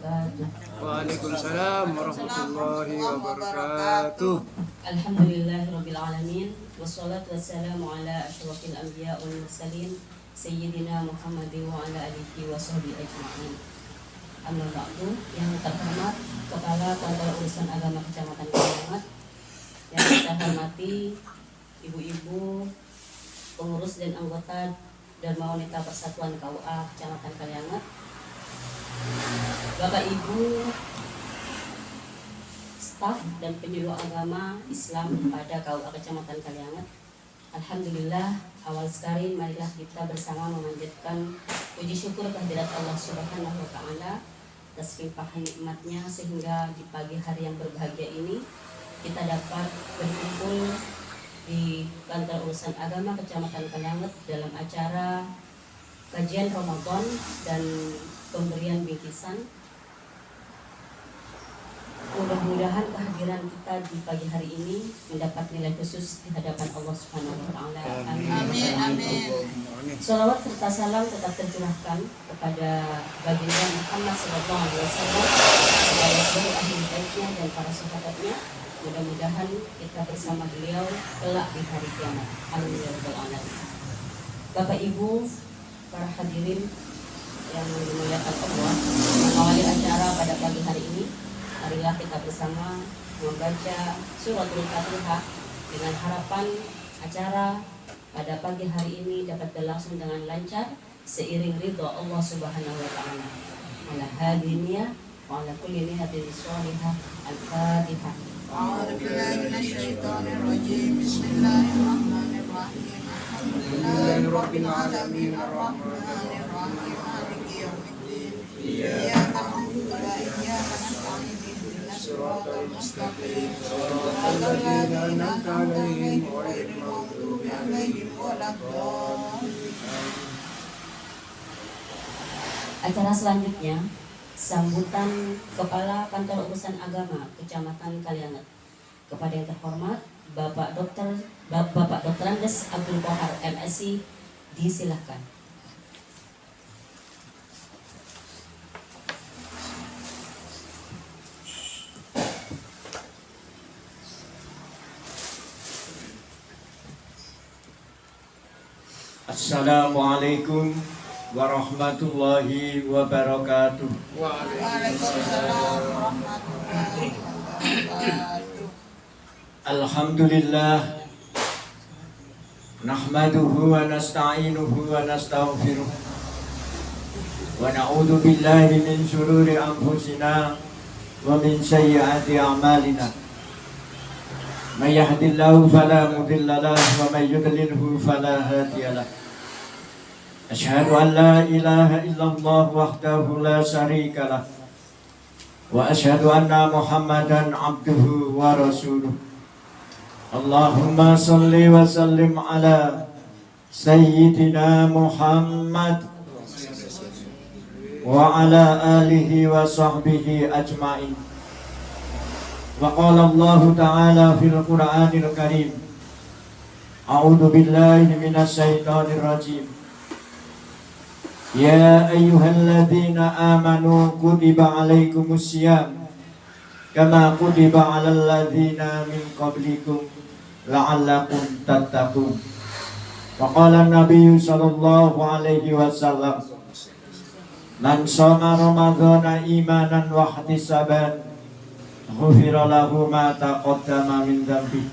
wabarakatuh. Waalaikumsalam warahmatullahi wabarakatuh. Alhamdulillahirabbil alamin wassalatu wassalamu ala asyrofil anbiya wal mursalin sayyidina Muhammadin wa ala alihi wa sahbihi ajma'in. Amma ba'du, yang terhormat Kepala Kantor Urusan Agama Kecamatan Kaliangat, yang saya hormati ibu-ibu, pengurus dan anggota Dharma Wanita Persatuan KUA Kecamatan Kaliangat, Bapak Ibu, staf dan penyuluh agama Islam pada KUA Kecamatan Kaliangat. Alhamdulillah, awal sekali marilah kita bersama memanjatkan puji syukur kehadirat Allah Subhanahu wa Ta'ala atas limpahan nikmatnya, sehingga di pagi hari yang berbahagia ini kita dapat berkumpul di Kantor Urusan Agama Kecamatan Kaliangat dalam acara kajian Ramadan dan pemberian bingkisan. Mudah-mudahan kehadiran kita di pagi hari ini mendapat nilai khusus di hadapan Allah Subhanahu wa Ta'ala. Amin. Amin. Shalawat serta salam tetap tercurahkan kepada baginda Muhammad SAW, kepada seluruh ahli baitnya dan para sahabatnya. Mudah-mudahan kita bersama beliau kelak di hari kiamat. Amin ya rabbal alamin. Bapak Ibu, para hadirin yang dimuliakan Allah, mengawali acara pada pagi hari ini, marilah kita bersama membaca suratul Fatihah dengan harapan acara pada pagi hari ini dapat berlangsung dengan lancar seiring ridho Allah Subhanahu wa Ta'ala. Ala hadiniya wa ala kulli niyatin shalihah. Al-Fatihah. A'udzu billahi minasyaitonir rajim. Bismillahirrahmanirrahim. Alhamdulillahirabbil alamin arrahmanir rahim maliki yaumiddin. Iyyaka na'budu wa iyyaka nasta'in. Shiratal mustaqim. Shiratal ladzina an'amta 'alaihim ghairil maghdubi 'alaihim waladdallin. Acara selanjutnya sambutan Kepala Kantor Urusan Agama Kecamatan Kaliangat. Kepada yang terhormat Bapak Dr. Andes Abdul Qahar MSc, disilahkan. Assalamualaikum warahmatullahi wabarakatuh. Waalaikumsalam warahmatullahi wabarakatuh. Alhamdulillah, nahmaduhu wa nasta'inuhu wa nastaghfiruh wa na'udzu billahi min shururi anfusina wa min sayyiati a'malina. May yahdihillahu fala mudilla lahu wa may yudlilhu fala hadiya lahu. Asyhadu an la ilaha illallah wahdahu la syarika lah wa asyhadu anna Muhammadan abduhu wa rasuluh. Allahumma salli wa sallim ala sayyidina Muhammad wa ala alihi wa sahbihi ajma'in. Wa qala Allah ta'ala fil Qur'anil Karim, a'udzu billahi minasy syaithanir rajim. Ya ayyuhalladzina amanu kutiba alaikumus syiyam kama kutiba alal ladzina min qablikum la'allakum tattaqun. Wa qala an-nabiy sallallahu alaihi wasallam, man shoma ramadhana imanan wa ihtisaban ghufira lahu ma taqaddama min dhanbi.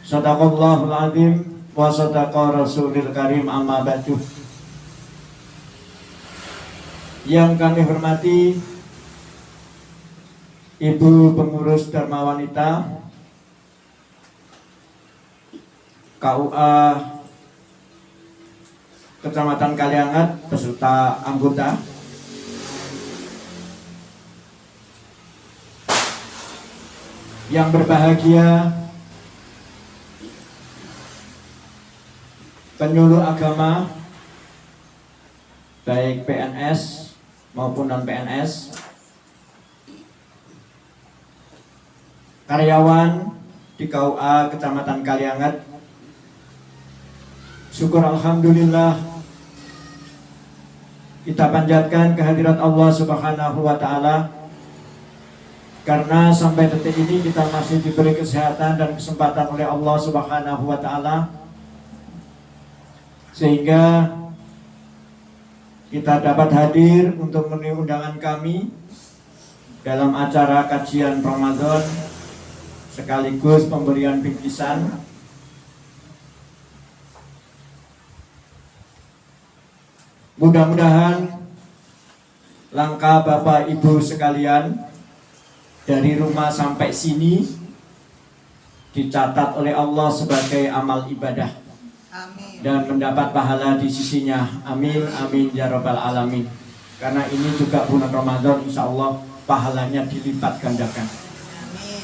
Shadaqallahul azim wa shadaqa rasulil karim. Amma ba'du. Yang kami hormati Ibu Pengurus Dharma Wanita KUA Kecamatan Kaliangat beserta anggota, yang berbahagia penyuluh agama baik PNS maupun non PNS, karyawan di KUA Kecamatan Kaliangat. Syukur alhamdulillah kita panjatkan kehadirat Allah Subhanahu wa taala, karena sampai detik ini kita masih diberi kesehatan dan kesempatan oleh Allah Subhanahu wa taala, sehingga kita dapat hadir untuk memenuhi undangan kami dalam acara kajian Ramadan sekaligus pemberian bingkisan. Mudah-mudahan langkah Bapak Ibu sekalian dari rumah sampai sini dicatat oleh Allah sebagai amal ibadah. Amin. Dan mendapat pahala di sisinya. Amin, amin, ya rabbal alamin. Karena ini juga bulan Ramadan, insya Allah pahalanya dilipat gandakan. Amin.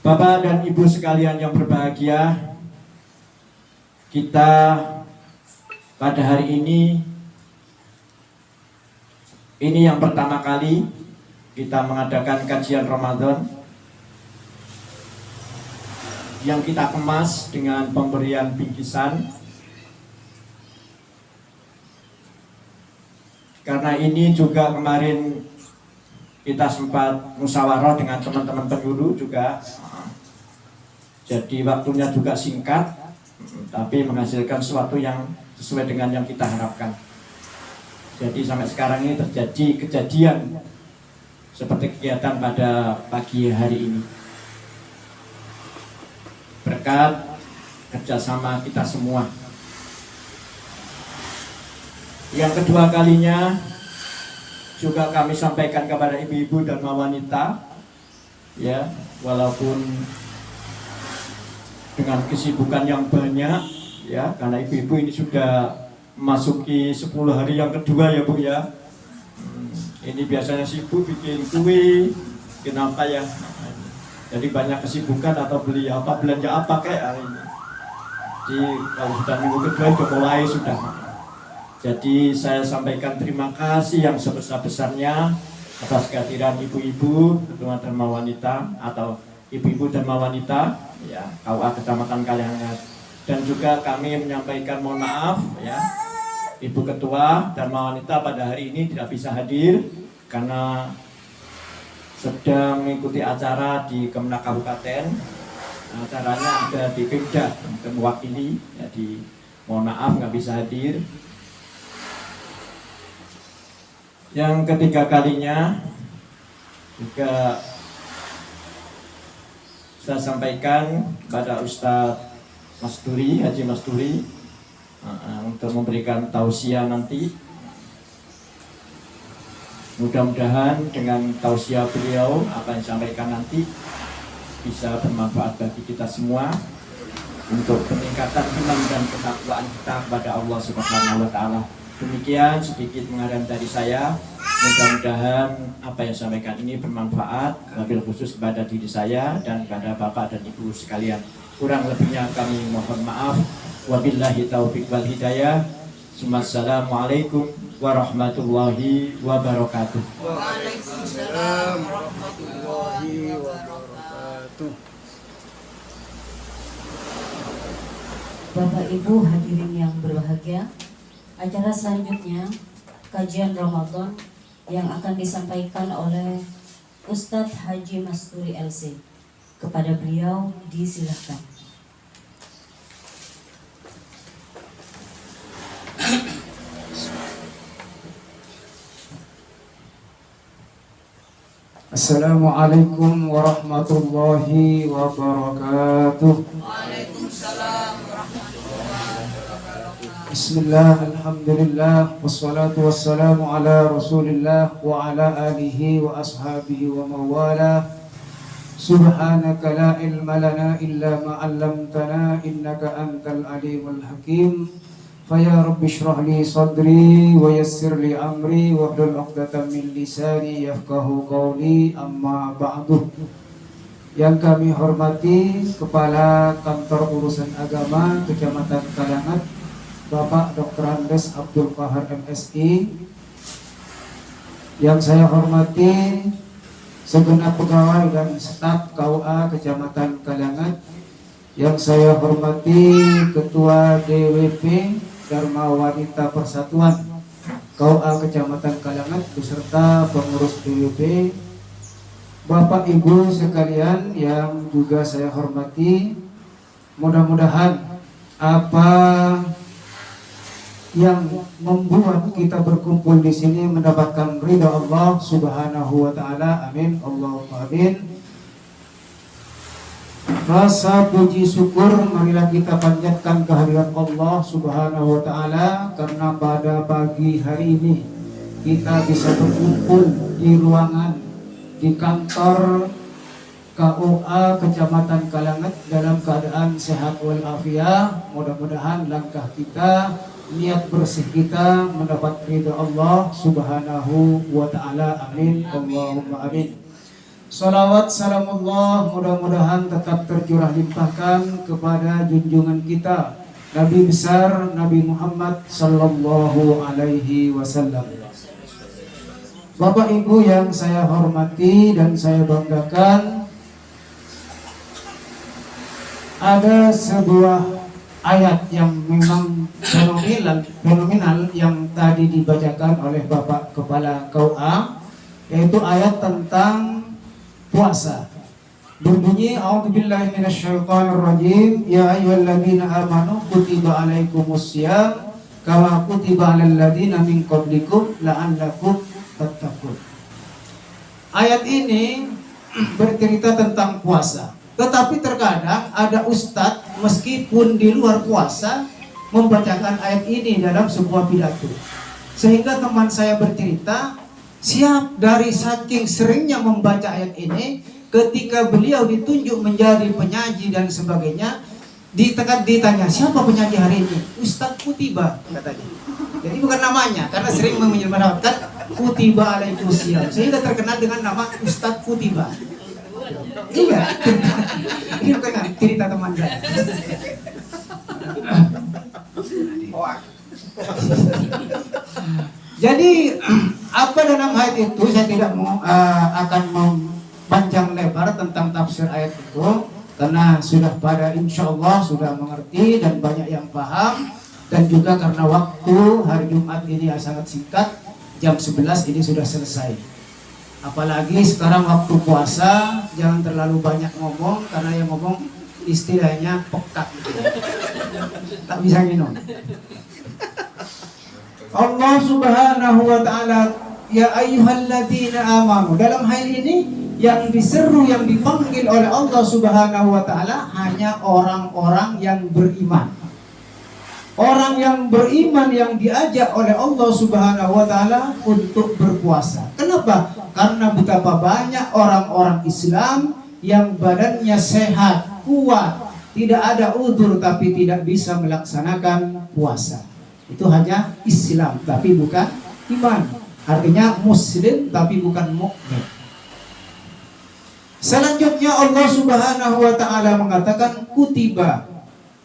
Bapak dan Ibu sekalian yang berbahagia, kita pada hari ini yang pertama kali kita mengadakan kajian Ramadan yang kita kemas dengan pemberian bingkisan. Karena ini juga kemarin kita sempat musyawarah dengan teman-teman penyuluh juga, jadi waktunya juga singkat, tapi menghasilkan sesuatu yang sesuai dengan yang kita harapkan. Jadi sampai sekarang ini terjadi kejadian seperti kegiatan pada pagi hari ini, berkat kerjasama kita semua. Yang kedua kalinya juga kami sampaikan kepada ibu-ibu dan wanita, ya, walaupun dengan kesibukan yang banyak, ya, karena ibu-ibu ini sudah memasuki 10 hari yang kedua, ya Bu, ya. Ini biasanya sibuk bikin kue, bikin apa ya. Jadi banyak kesibukan atau beli apa, belanja apa kayak hari ini. Jadi kalau sudah minggu kedua itu mulai sudah. Jadi saya sampaikan terima kasih yang sebesar-besarnya atas kehadiran ibu-ibu Ketua Dharma Wanita atau ibu-ibu Dharma Wanita, ya, KUA Kecamatan Kaliangat. Dan juga kami menyampaikan mohon maaf, ya, Ibu Ketua Dharma Wanita pada hari ini tidak bisa hadir karena sedang mengikuti acara di Kemenak Kabupaten. Acaranya ada di Pemda, mewakili, jadi mohon maaf nggak bisa hadir. Yang ketiga kalinya juga saya sampaikan kepada Ustadz Masturi, Haji Masturi, untuk memberikan tausiah nanti. Mudah-mudahan dengan tausiah beliau apa yang disampaikan nanti bisa bermanfaat bagi kita semua untuk peningkatan iman dan ketakwaan kita kepada Allah Subhanahu wa taala. Demikian sedikit pengajaran dari saya. Mudah-mudahan apa yang saya sampaikan ini bermanfaat, wabil khusus kepada diri saya dan kepada Bapak dan Ibu sekalian. Kurang lebihnya kami mohon maaf. Wabillahi taufiq wal hidayah. Assalamualaikum warahmatullahi wabarakatuh. Waalaikumsalam warahmatullahi wabarakatuh. Bapak Ibu hadirin yang berbahagia, acara selanjutnya kajian Ramadan yang akan disampaikan oleh Ustadz Haji Masturi LC. Kepada beliau disilahkan. Assalamualaikum warahmatullahi wabarakatuh. Waalaikumsalam warahmatullahi wabarakatuh. Bismillah, alhamdulillah, wassalatu wassalamu ala rasulillah wa ala alihi wa ashabihi wa mawala. Subhanaka la ilma lana illa ma 'allamtana innaka antal alimul hakim. Faya rabbi shrah li sadri wa yassir li amri wahlul 'uqdatam min lisani yafqahu qawli, amma ba'du. Yang kami hormati Kepala Kantor Urusan Agama Kecamatan Kaliangat, Bapak Dr. Andes Abdul Qahar MSI. Yang saya hormati segenap pegawai dan staf KUA Kecamatan Kaliangat. Yang saya hormati Ketua DWP Dharma Wanita Persatuan KUA Kecamatan Kalangat beserta pengurus DWP, Bapak Ibu sekalian yang juga saya hormati. Mudah-mudahan apa yang membuat kita berkumpul di sini mendapatkan ridha Allah Subhanahu wa taala. Amin. Allahumma amin. Rasa puji syukur marilah kita panjatkan kehadirat Allah Subhanahu wa taala karena pada pagi hari ini kita bisa berkumpul di ruangan di kantor KUA Kecamatan Kalangat dalam keadaan sehat walafiat. Mudah-mudahan langkah kita, niat bersih kita mendapat ridha Allah Subhanahu wa taala. Amin. Allahumma amin. Salawat salamullah mudah-mudahan tetap tercurah limpahkan kepada junjungan kita Nabi besar Nabi Muhammad sallallahu alaihi wasallam. Bapak Ibu yang saya hormati dan saya banggakan, ada sebuah ayat yang memang fenomenal yang tadi dibacakan oleh Bapak Kepala KUA, yaitu ayat tentang puasa. Berbunyi, a'udzubillahi minasyaitonirrajim, ya ayyuhalladzina amanu kutiba alaikumussyam kama kutiba alal ladzina min qablikum la'allakum tattaqun. Ayat ini bercerita tentang puasa. Tetapi terkadang ada ustadz meskipun di luar puasa membacakan ayat ini dalam sebuah pidato. Sehingga teman saya bercerita, siap dari saking seringnya membaca ayat ini, ketika beliau ditunjuk menjadi penyaji dan sebagainya, ditanya, siapa penyaji hari ini? Ustadz Kutiba, katanya. Jadi bukan namanya, karena sering menyebutkan Kutiba alaikumussyam, sehingga terkenal dengan nama Ustadz Kutiba. Iya, ini bukan cerita teman saya. Jadi apa dalam ayat itu saya tidak akan panjang lebar tentang tafsir ayat itu, karena sudah pada insya Allah sudah mengerti dan banyak yang paham, dan juga karena waktu hari Jumat ini sangat singkat, jam 11 ini sudah selesai. Apalagi sekarang waktu puasa, jangan terlalu banyak ngomong, karena yang ngomong istilahnya pekat, tak bisa minum. Allah Subhanahu wa taala, ya ayyuhalladzina amanu. Dalam hal ini yang diseru, yang dipanggil oleh Allah Subhanahu wa taala hanya orang-orang yang beriman. Orang yang beriman yang diajak oleh Allah Subhanahu wa taala untuk berpuasa. Kenapa? Karena betapa banyak orang-orang Islam yang badannya sehat, kuat, tidak ada udzur tapi tidak bisa melaksanakan puasa. Itu hanya Islam tapi bukan iman. Artinya muslim tapi bukan mukmin. Selanjutnya Allah Subhanahu wa taala mengatakan kutiba.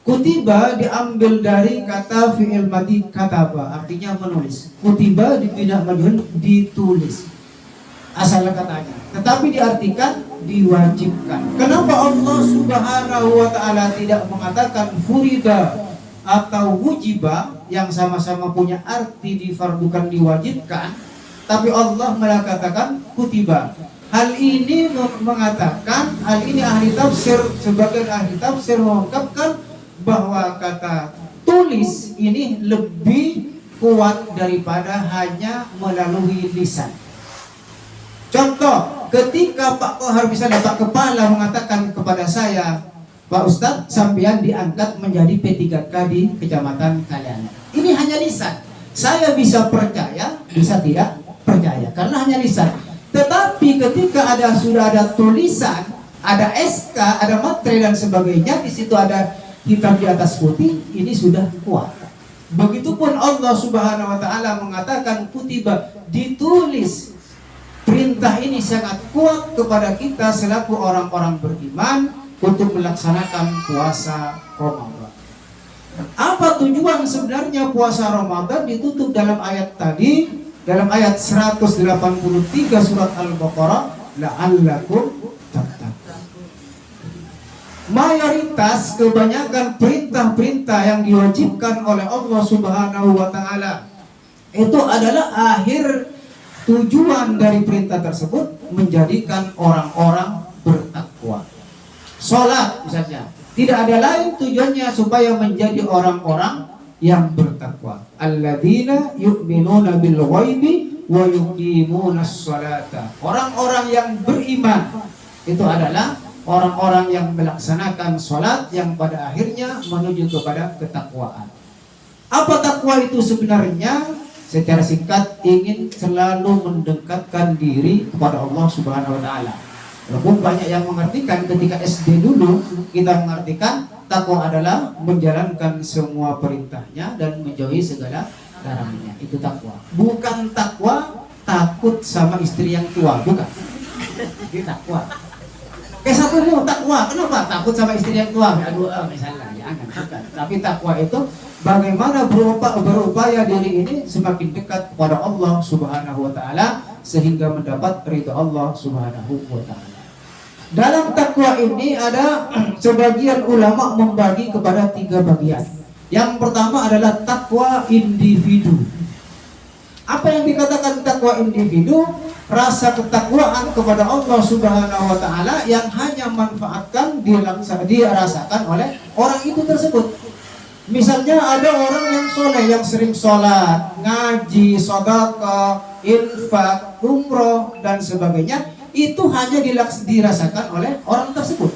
Kutiba diambil dari kata fi'il madhi kataba, artinya menulis. Kutiba dipindah majhul, ditulis. Asal katanya. Tetapi diartikan diwajibkan. Kenapa Allah Subhanahu wa taala tidak mengatakan furida atau wujiba yang sama-sama punya arti difardukan, diwajibkan, tapi Allah malah katakan kutiba. Hal ini mengatakan, hal ini ahli tafsir, sebagian ahli tafsir mengungkapkan bahwa kata tulis ini lebih kuat daripada hanya melalui lisan. Contoh, ketika Pak Kohar, misalnya Pak Kepala mengatakan kepada saya, Pak Ustadz, sampean diangkat menjadi P3K di Kecamatan Kalangat. Ini hanya lisan. Saya bisa percaya, bisa tidak percaya, karena hanya lisan. Tetapi ketika sudah ada tulisan, ada SK, ada materai dan sebagainya, di situ ada hitam di atas putih, ini sudah kuat. Begitupun Allah Subhanahu wa taala mengatakan kutiba, ditulis. Perintah ini sangat kuat kepada kita selaku orang-orang beriman untuk melaksanakan puasa Ramadan. Apa tujuan sebenarnya puasa Ramadan? Ditutup dalam ayat tadi, dalam ayat 183 surat Al-Baqarah, la'allakum tattaqun. Mayoritas kebanyakan perintah-perintah yang diwajibkan oleh Allah Subhanahu wa taala Itu adalah akhir tujuan dari perintah tersebut, menjadikan orang-orang bertakwa. Sholat misalnya, tidak ada lain tujuannya supaya menjadi orang-orang yang bertakwa. Alladzina yu'minuna bil ghaibi wa yuqimunas sholata. Orang-orang yang beriman itu adalah orang-orang yang melaksanakan sholat yang pada akhirnya menuju kepada ketakwaan. Apa takwa itu sebenarnya? Secara singkat, ingin selalu mendekatkan diri kepada Allah Subhanahu wa Ta'ala. Walaupun banyak yang mengartikan ketika SD dulu, kita mengartikan takwa adalah menjalankan semua perintahnya dan menjauhi segala larangannya. Itu takwa. Bukan takwa takut sama istri yang tua, bukan. Itu takwa. Satu itu takwa. Kenapa? Takut sama istri yang tua. Aduh, misalnya, jangan. Bukan. Tapi takwa itu bagaimana berupaya diri ini semakin dekat kepada Allah Subhanahu wa Ta'ala sehingga mendapat ridha Allah Subhanahu wa Ta'ala. Dalam takwa ini ada sebagian ulama membagi kepada 3 bagian. Yang pertama adalah takwa individu. Apa yang dikatakan takwa individu? Rasa ketakwaan kepada Allah Subhanahu wa Ta'ala yang hanya manfaatkan dirasakan oleh orang itu tersebut. Misalnya ada orang yang soleh, yang sering sholat, ngaji, sedekah, infak, umroh dan sebagainya, itu hanya dirasakan oleh orang tersebut.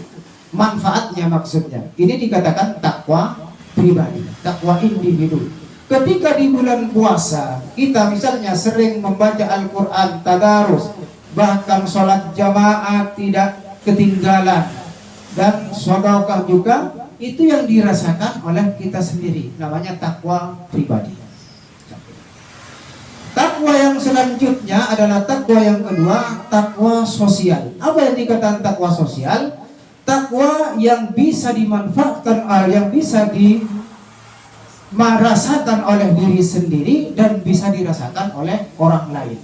Manfaatnya maksudnya. Ini dikatakan takwa pribadi, takwa individu. Ketika di bulan puasa, kita misalnya sering membaca Al-Quran, tadarus, bahkan sholat jamaah tidak ketinggalan, dan sedekah juga, itu yang dirasakan oleh kita sendiri, namanya takwa pribadi. Takwa yang selanjutnya adalah takwa yang kedua, takwa sosial. Apa yang dikatakan takwa sosial? Takwa yang bisa dimanfaatkan, yang bisa dirasakan oleh diri sendiri dan bisa dirasakan oleh orang lain.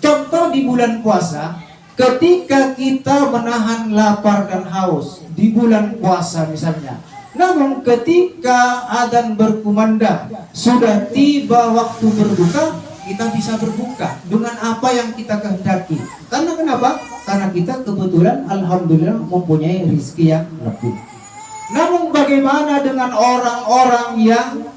Contoh di bulan puasa, ketika kita menahan lapar dan haus di bulan puasa misalnya, namun ketika adzan berkumandang sudah tiba waktu berbuka, kita bisa berbuka dengan apa yang kita kehendaki. Karena kenapa? Karena kita kebetulan alhamdulillah mempunyai rezeki yang lebih. Namun bagaimana dengan orang-orang yang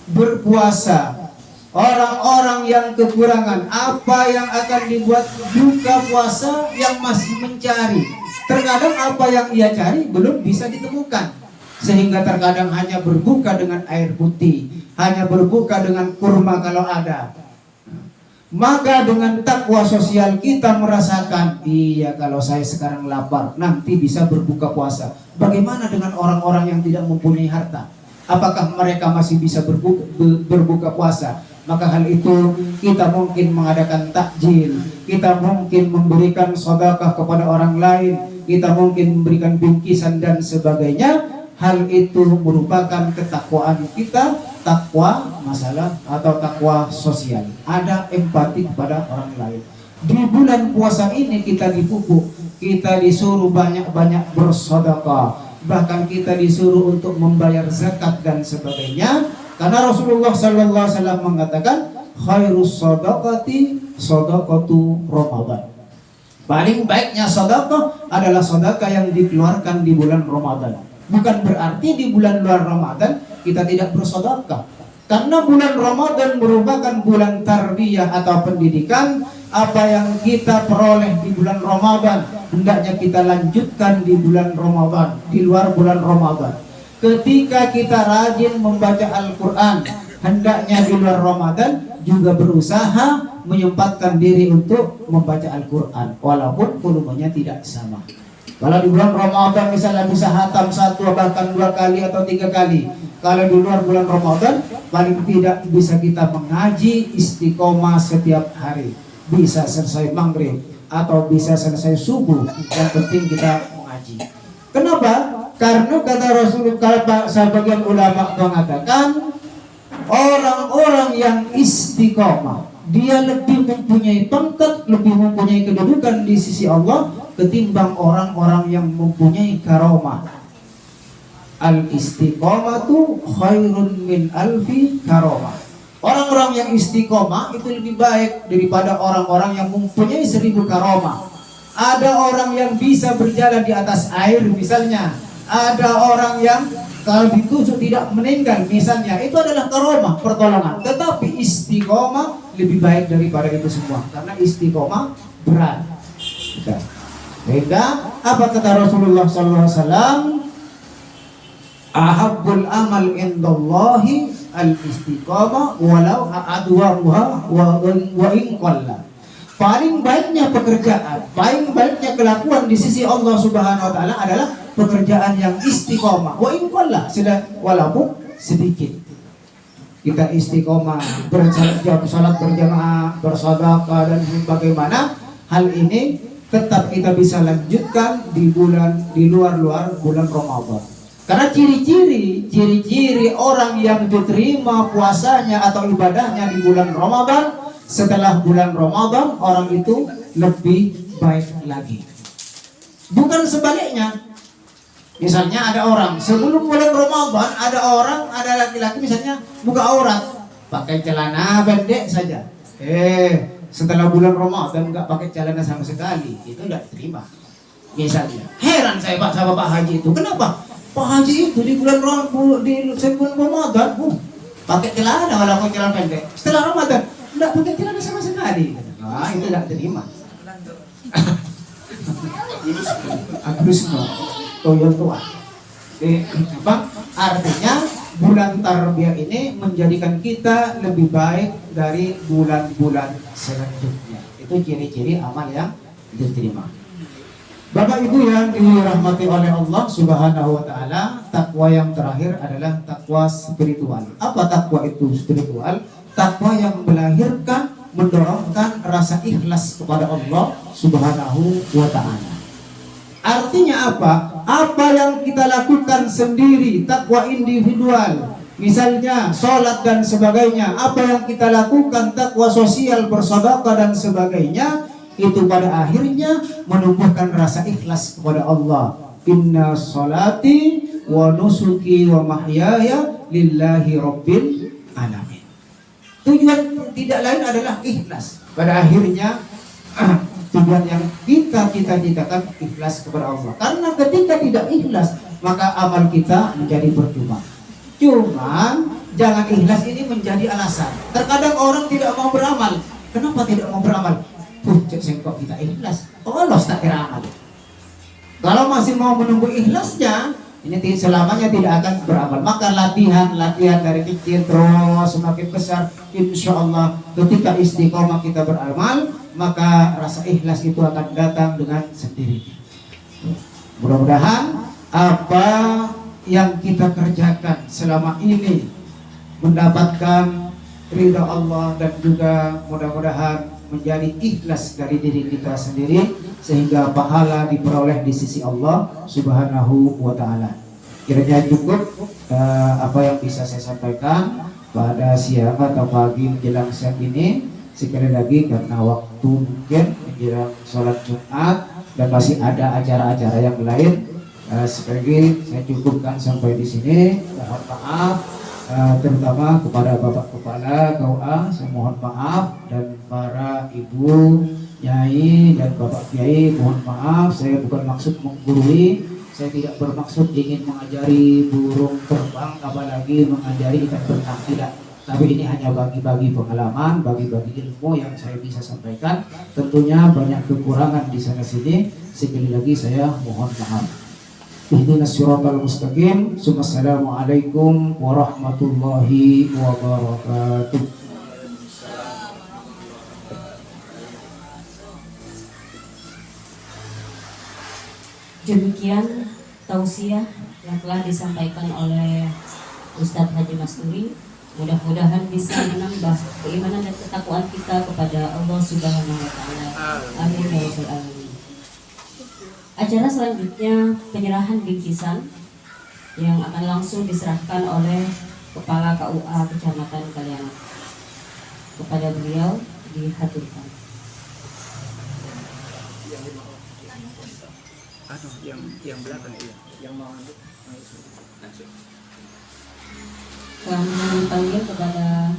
berpuasa, orang-orang yang kekurangan? Apa yang akan dibuat buka puasa yang masih mencari? Terkadang apa yang ia cari belum bisa ditemukan, sehingga terkadang hanya berbuka dengan air putih, hanya berbuka dengan kurma kalau ada. Maka dengan takwa sosial kita merasakan, iya kalau saya sekarang lapar, nanti bisa berbuka puasa. Bagaimana dengan orang-orang yang tidak mempunyai harta? Apakah mereka masih bisa berbuka puasa? Maka hal itu kita mungkin mengadakan takjil, kita mungkin memberikan sedekah kepada orang lain, kita mungkin memberikan bingkisan dan sebagainya. Hal itu merupakan ketakwaan kita, takwa masalah atau takwa sosial. Ada empati kepada orang lain. Di bulan puasa ini kita dipupuk, kita disuruh banyak-banyak bersedekah, bahkan kita disuruh untuk membayar zakat dan sebagainya. Karena Rasulullah sallallahu alaihi wasallam mengatakan, khairus shadaqati shadaqatu Ramadan. Paling baiknya sedekah adalah sedekah yang dikeluarkan di bulan Ramadan. Bukan berarti di bulan luar Ramadan kita tidak bersedekah. Karena bulan Ramadan merupakan bulan tarbiyah atau pendidikan. Apa yang kita peroleh di bulan Ramadan hendaknya kita lanjutkan di bulan Ramadan, di luar bulan Ramadan. Ketika kita rajin membaca Al-Quran, hendaknya di luar Ramadan juga berusaha menyempatkan diri untuk membaca Al-Quran, walaupun volumenya tidak sama. Kalau di bulan Ramadan misalnya bisa hatam 1 bahkan 2 kali atau 3 kali. Kalau di luar bulan Ramadan paling tidak bisa kita mengaji istiqomah setiap hari. Bisa selesai maghrib atau bisa selesai subuh. Yang penting kita mengaji. Kenapa? Karena kata Rasulullah, sebagian ulama mengatakan orang-orang yang istiqomah, dia lebih mempunyai pangkat, lebih mempunyai kedudukan di sisi Allah ketimbang orang-orang yang mempunyai karomah. Al-istiqomatu khairun min alfi karomah. Orang-orang yang istiqomah itu lebih baik daripada orang-orang yang mempunyai 1000 karomah. Ada orang yang bisa berjalan di atas air misalnya. Ada orang yang kalau ditusuk tidak meninggal misalnya. Itu adalah karomah, pertolongan. Tetapi istiqomah lebih baik daripada itu semua. Karena istiqomah berat. Sehingga apa kata Rasulullah SAW? Ahabbul amal indallahi al-istiqamah walau adwamuha wa in qalla. Paling baiknya pekerjaan, paling baiknya kelakuan di sisi Allah Subhanahu wa taala adalah pekerjaan yang istiqamah. Wa in qalla, walaupun sedikit. Kita istiqamah, salat berjamaah, bersedekah dan bagaimana hal ini tetap kita bisa lanjutkan di luar bulan Ramadan. Karena ciri-ciri orang yang diterima puasanya atau ibadahnya di bulan Ramadan, setelah bulan Ramadan orang itu lebih baik lagi. Bukan sebaliknya. Misalnya ada orang sebelum bulan Ramadan, ada laki-laki misalnya buka aurat, pakai celana pendek saja. Setelah bulan Ramadan nggak pakai celana sama sekali, itu nggak diterima. Misalnya, heran saya Pak sama Pak Haji itu, kenapa? Pak Haji itu di bulan Ramadan, pakai celana walaupun celana pendek. Setelah Ramadan, nggak pakai celana sama sekali. Nah, itu nggak terima. Agusno, toyol tua. Artinya bulan Tarbiyah ini menjadikan kita lebih baik dari bulan-bulan selanjutnya. Itu ciri-ciri amal yang diterima. Bapak Ibu yang dirahmati oleh Allah Subhanahu wa taala, takwa yang terakhir adalah takwa spiritual. Apa takwa itu spiritual? Takwa yang melahirkan, mendorongkan rasa ikhlas kepada Allah Subhanahu wa taala. Artinya apa? Apa yang kita lakukan sendiri, takwa individual. Misalnya sholat dan sebagainya. Apa yang kita lakukan, takwa sosial, bersedekah dan sebagainya. Itu pada akhirnya menumbuhkan rasa ikhlas kepada Allah. Inna sholati wa nusuki wa mahyaya lillahi rabbil alamin. Tujuan tidak lain adalah ikhlas. Pada akhirnya tujuan yang kita cita-citakan ikhlas kepada Allah. Karena ketika tidak ikhlas, maka amal kita menjadi percuma. Cuman jangan ikhlas ini menjadi alasan. Terkadang orang tidak mau beramal. Kenapa tidak mau beramal? Kok kita ikhlas? Allah tak kira amal. Kalau masih mau menunggu ikhlasnya, ini selamanya tidak akan beramal. Maka latihan dari kecil terus semakin besar. Insya Allah ketika istiqomah kita beramal, maka rasa ikhlas itu akan datang dengan sendirinya. Mudah-mudahan apa yang kita kerjakan selama ini mendapatkan ridha Allah dan juga mudah-mudahan menjadi ikhlas dari diri kita sendiri sehingga pahala diperoleh di sisi Allah Subhanahu wa taala. Kiranya cukup apa yang bisa saya sampaikan pada siang atau pagi menjelang siang ini. Sekali lagi karena waktu mungkin menjelang sholat Jumat dan masih ada acara-acara yang lain, sekali lagi saya cukupkan sampai di sini. Mohon maaf terutama kepada Bapak Kepala KUA, saya mohon maaf, dan para Ibu Nyai dan Bapak Kiai mohon maaf. Saya bukan maksud menggurui, saya tidak bermaksud ingin mengajari burung terbang apalagi mengajari ikan berenang, tidak. Tapi ini hanya bagi-bagi pengalaman, bagi-bagi ilmu yang saya bisa sampaikan. Tentunya banyak kekurangan di sana sini. Sekali lagi saya mohon maaf. Ihdinas siratal mustaqim. Assalamualaikum warahmatullahi wabarakatuh. Demikian tausiah yang telah disampaikan oleh Ustadz Haji Masturi. Mudah-mudahan bisa menambah keimanan dan ketakwaan kita kepada Allah Subhanahu wa taala. Amin ya rabbal alamin. Acara selanjutnya penyerahan bingkisan yang akan langsung diserahkan oleh Kepala KUA Kecamatan Kaliangat. Kepada beliau dihaturkan. Yang belakang iya, yang mau langsung. Kami panggil kepada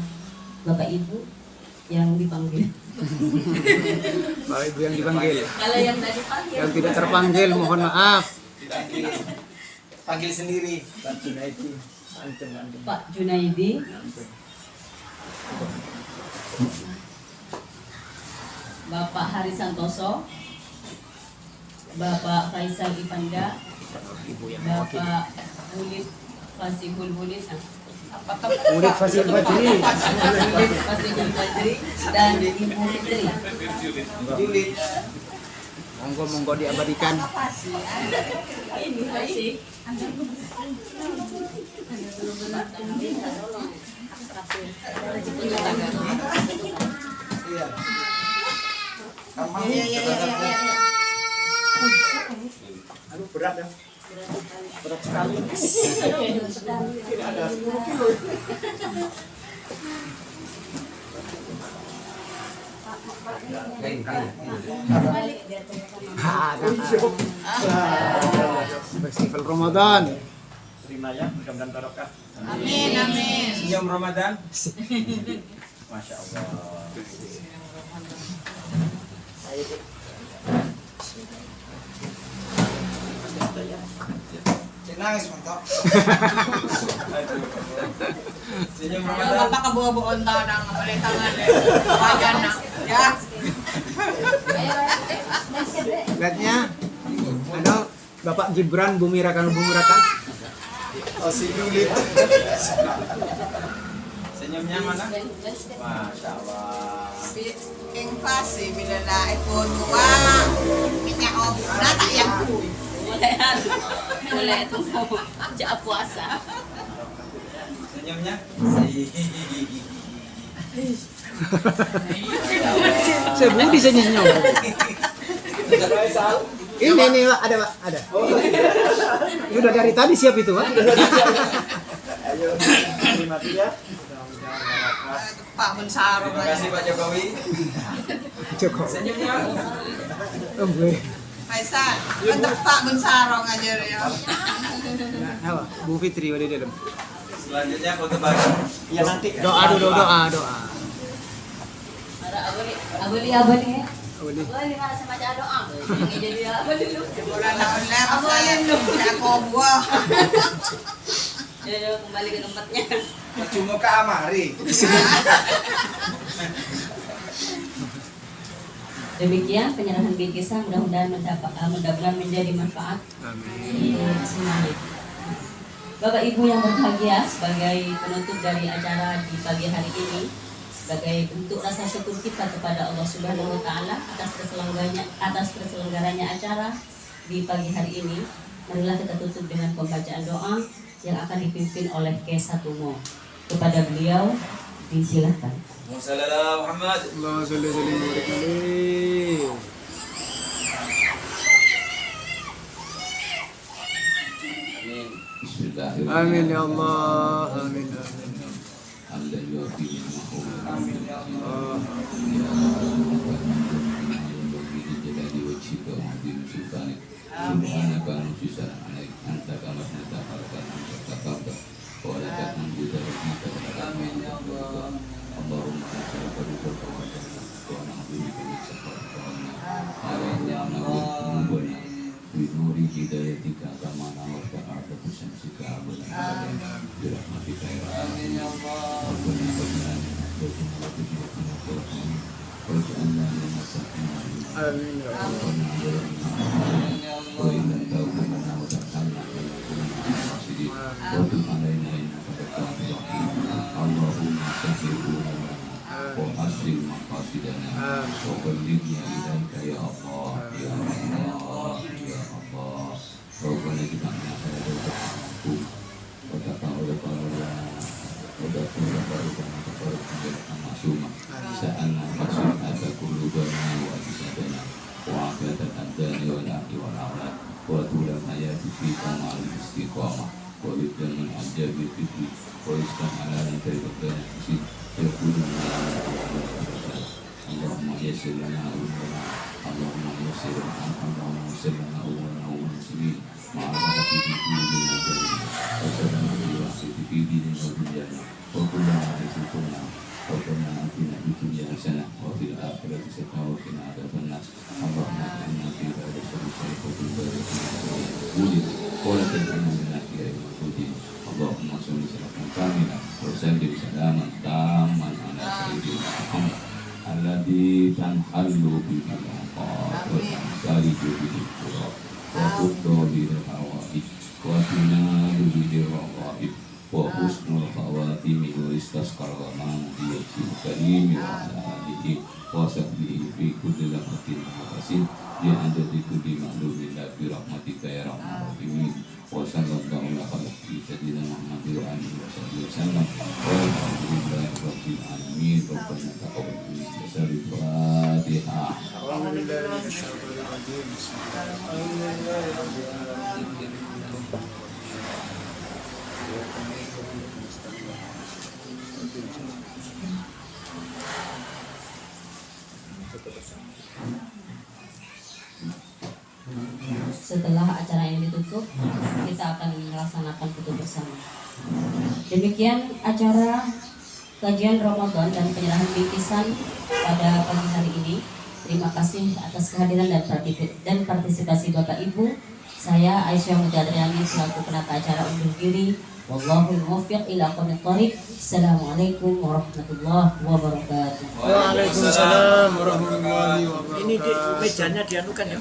Ibu yang dipanggil. Bapak Ibu yang dipanggil. Kalau yang tadi panggil. Yang tidak terpanggil mohon maaf. Panggil sendiri. Pak Junaidi. Antum. Pak Junaidi. Bapak Hari Santoso. Bapak Faisal Ipanda. Ibu yang mewakili. Bapak Bulit Fasihul Bulit. Bulit Fasihul Badri. Bulit Fasihul Badri dan Ibu Fitri. Julit. Monggo diabadikan. Ini masih. Iya. Kamu Aduh berat ya. Berat sekali. Tidak ada 10 kilo. Festival Ramadan. Terima ya, mudah-mudahan barokah. Amin. senyum Ramadan. Masya Allah. Cik nangis mantap. Senyum Ramadan. Bapak kebawa-bawa tangan, boleh tangan deh. Wajan nak, ya. Lihatnya. Ada Bapak Gibran Bumirakan. Oh si Julit. Senyumnya mana? Masya Allah. King Fasi bila na ikon gua minyak ob nata yang Mulai itu sejak puasa. Senyumnya. Saya budi senyum. Ini Pak, ada Pak, ada. Ini udah dari tadi siap itu Pak. Ayo, terima kasih ya. Mudah-mudahan barokah. Pak Bensaro. Terima kasih Pak Jokowi. Cukup. Senyumnya. Faisal, kan Pak Bensaro ngajar ya. Apa? Bu Fitri ada di dalam. Selanjutnya foto bareng. Ya nanti Doa dulu, doa. Abali ya. Boleh. Boleh mana sama doa. Jadi abali dulu. Bulan tahun Faisal, aku buah. Ya kembali ke tempatnya. Cuma ke Amari. Demikian penyerahan bingkisan, mudah-mudahan menjadi manfaat semuanya. Bapak Ibu yang berbahagia, sebagai penutup dari acara di pagi hari ini, sebagai bentuk rasa syukur kita kepada Allah Subhanahu wa taala atas terselenggaranya acara di pagi hari ini, marilah kita tutup dengan pembacaan doa yang akan dipimpin oleh Kiai Satumo. Kepada beliau disilahkan. Wassalamualaikum Muhammad. Allahumma sholli wa sallim wa barik alaihi. Amin. Amin ya Allah. Amin. Amin ya Allah. Amin ya Allah. Amin ya Allah. Binuri hidayatika kama nawarta arda kusyamsika abada birahmatika ya Amin ya Allah. Rabbana bajana bajana waj'alna lana sakina Amin ya Allah. Amin ya wa Allah. inna tawbana wa ta'ala wa tub alaina innaka tawwabur rahim Allahumma sahhil umurana wa aslim maqasidana wa ballighna ilaika ya Allah ya Allah ya Allah Rabbana kita mengaku wa ta'ala wa sa'alna maksudaka kulubana wa asadana wa abadan abdani wa laki wa la'ala wa tulan hayati fi kamal istiqamah wa biddan min ajabi fikri wa iskan alalan teribadana isi yakudun Allahumma yasir lana umrana Allahumma yasir lana Allahumma yasir lana umrana wa muslimin ma'ala fi dinina wa sallallahu alaihi wa sallam fi dinina wa dunyana wa kullana ربنا آتنا في الدنيا حسنة وفي الآخرة حسنة وقنا عذاب النار اللهم اجعلنا في هذا الشريف وفي هذا الشريف ولا تجعلنا من الأخيار الموجودين اللهم صل وسلم كاملا وسلم سلاما تاما على سيدنا محمد الذي تنحل به العقاب وتنفرج به الكرب وتقضى به الحوائج وتنال به الرغائب وحسن الخواتم واستسقى الغمام بوجه الكريم وعلى آله وصحبه في كل لحظة ونفس بعدد كل معلوم لك برحمتك يا أرحم الراحمين وصلى الله على سيدنا محمد وآله وصحبه وسلم والحمد لله رب العالمين ربنا تقبل منا الفاتحة. أعوذ بالله من الشيطان الرجيم بسم Setelah acara ini ditutup, kita akan melaksanakan foto bersama. Demikian acara kajian Ramadan dan penyerahan bingkisan pada pagi hari ini. Terima kasih atas kehadiran dan partisipasi Bapak Ibu. Saya Aisyah Mujadriani selaku penata acara undur diri. Wallahul muwaffiq ila aqwamit thoriq. Assalamualaikum warahmatullahi wabarakatuh. Waalaikumsalam warahmatullahi wabarakatuh. Ini mejanya dianukan ya.